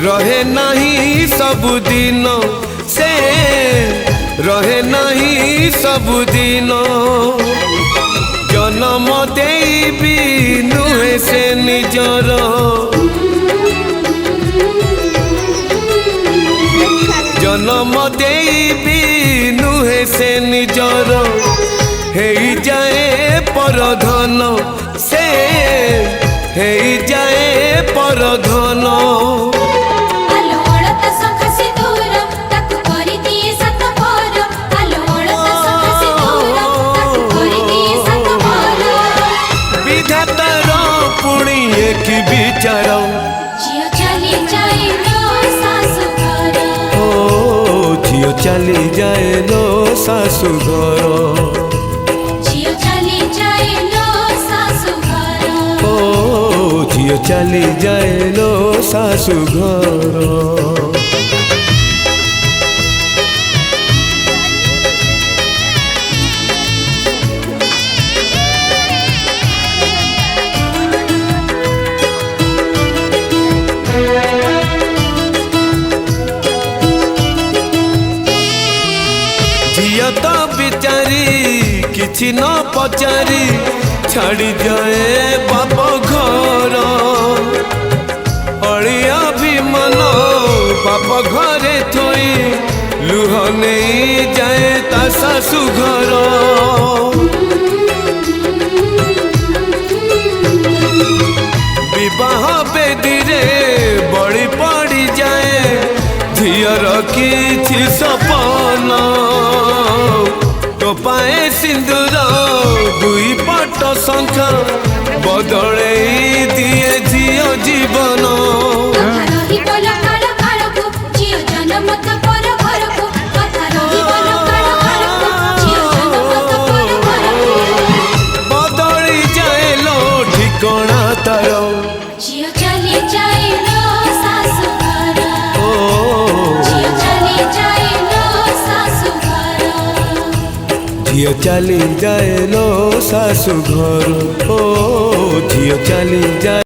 रहे नहीं सबुदिन से रहे नहीं सबुदिन जन्म देबी नुहे से निजर जन्म देबी नुहे से निजर हे जाए परधन से हे जाए परधन विधातार पुणी एक विचार झियो चली जाए लो सासु घर ओ झियो चली जाए लो सासु घर झियो चली जाए लो सासु घर ओ झियो चली जाए लो सासु घर झिया तो बिचारी किछि न पचारी छाड़ी जाए बाप घर अड़िया भी मन बाप घरे थोई लुह नहीं जाए ता सासु घर विवाह बेदी रे बड़ी पड़ी जाए झियर किछि सपना तो पाए सिंदूर दुई पट शंख बदले दिए झियो जीवन बदली जाए लो ठिकଣା तार झियो चली जाए लो सासु घर झियो चली जाए लो सासु घर झियो चली जाए लो सासु घर ओ झियो चली जाए।